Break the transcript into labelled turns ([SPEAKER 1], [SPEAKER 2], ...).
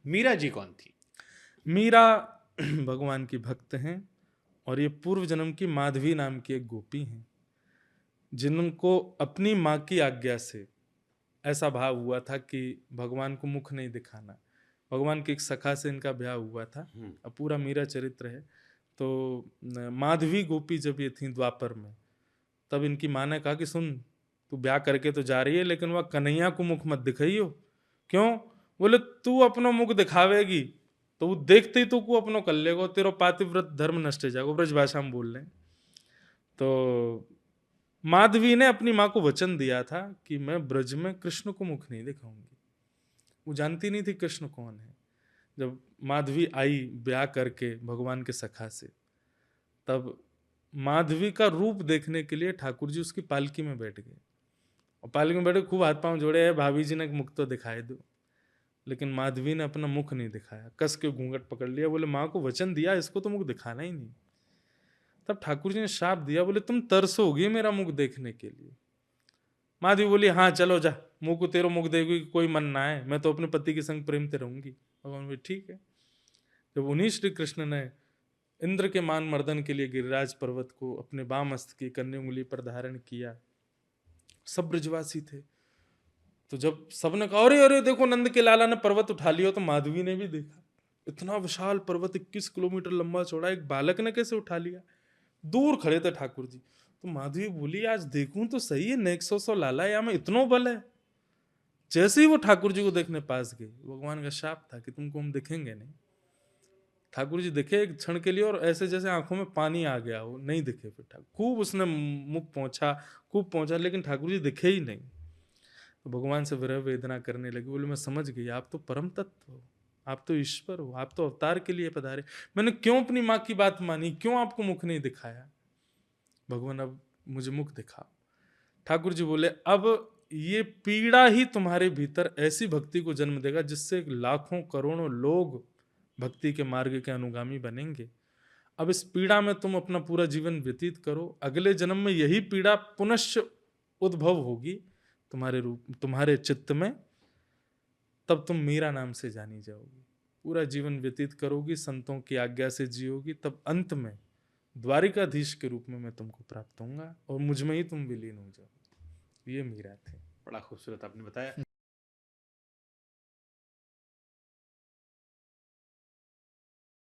[SPEAKER 1] मीरा जी कौन थी?
[SPEAKER 2] मीरा भगवान की भक्त हैं और ये पूर्व जन्म की माधवी नाम की एक गोपी हैं, जिनको अपनी माँ की आज्ञा से ऐसा भाव हुआ था कि भगवान को मुख नहीं दिखाना। भगवान के एक सखा से इनका ब्याह हुआ था। अब पूरा मीरा चरित्र है। तो माधवी गोपी जब ये थी द्वापर में, तब इनकी माँ ने कहा कि सुन, तू ब्याह करके तो जा रही है, लेकिन वह कन्हैया को मुख मत दिखाइयो। क्यों? बोले तू अपनो मुख दिखावेगी तो वो देखते ही तू को अपनो कर लेगा, तेरा पातिव्रत धर्म नष्ट हो जाएगा, ब्रज भाषा में बोल रहे हैं। तो माधवी ने अपनी माँ को वचन दिया था कि मैं ब्रज में कृष्ण को मुख नहीं दिखाऊंगी। वो जानती नहीं थी कृष्ण कौन है। जब माधवी आई ब्याह करके भगवान के सखा से, तब माधवी का रूप देखने के लिए ठाकुर जी उसकी पालकी में बैठ गए, और पालकी में बैठे खूब हाथ पांव जोड़े, है भाभी जी ने मुख तो दिखाए दो। लेकिन माधवी ने अपना मुख नहीं दिखाया, कस के घूंघट पकड़ लिया। बोले माँ को वचन दिया, इसको तो मुख दिखाना ही नहीं। तब ठाकुर जी ने शाप दिया, बोले तुम तरसोगी मेरा मुख देखने के लिए। माधवी बोली हाँ चलो जा, मुंह को तेरो मुख देगी कोई मन ना है, मैं तो अपने पति के संग प्रेम से रहूंगी। भगवान बोले ठीक है। जब उन्हीं श्री कृष्ण ने इंद्र के मान मर्दन के लिए गिरिराज पर्वत को अपने बाम हस्त की कन्या उंगली पर धारण किया, सब ब्रजवासी थे। तो जब सबने कहा अरे अरे देखो नंद के लाला ने पर्वत उठा लिया, तो माधवी ने भी देखा इतना विशाल पर्वत 21 किलोमीटर लंबा चौड़ा एक बालक ने कैसे उठा लिया। दूर खड़े थे ठाकुर जी। तो माधवी बोली आज देखूं तो सही है, नेक सौ लाला या में इतनो बल है। जैसे ही वो ठाकुर जी को देखने पास गई, भगवान का शाप था कि तुमको हम दिखेंगे नहीं। ठाकुर जी दिखे एक क्षण के लिए, और ऐसे जैसे आंखों में पानी आ गया हो, नहीं दिखे। फिर ठाकुर खूब उसने मुख पहुंचा, खूब पहुंचा, लेकिन ठाकुर जी दिखे ही नहीं। तो भगवान से विरह वेदना करने लगी। बोले मैं समझ गई, आप तो परम तत्व हो, आप तो ईश्वर हो, आप तो अवतार के लिए पधारे। मैंने क्यों अपनी माँ की बात मानी, क्यों आपको मुख नहीं दिखाया? भगवान अब मुझे मुख दिखा। ठाकुर जी बोले अब ये पीड़ा ही तुम्हारे भीतर ऐसी भक्ति को जन्म देगा जिससे लाखों करोड़ों लोग भक्ति के मार्ग के अनुगामी बनेंगे। अब इस पीड़ा में तुम अपना पूरा जीवन व्यतीत करो, अगले जन्म में यही पीड़ा पुनश्च उद्भव होगी तुम्हारे रूप, तुम्हारे चित्त में। तब तुम मीरा नाम से जानी जाओगी, पूरा जीवन व्यतीत करोगी, संतों की आज्ञा से जियोगी, तब अंत में द्वारिकाधीश के रूप में मैं तुमको प्राप्त होऊंगा और मुझ में ही तुम विलीन हो जाओ। ये मीरा थे।
[SPEAKER 1] बड़ा खूबसूरत आपने बताया।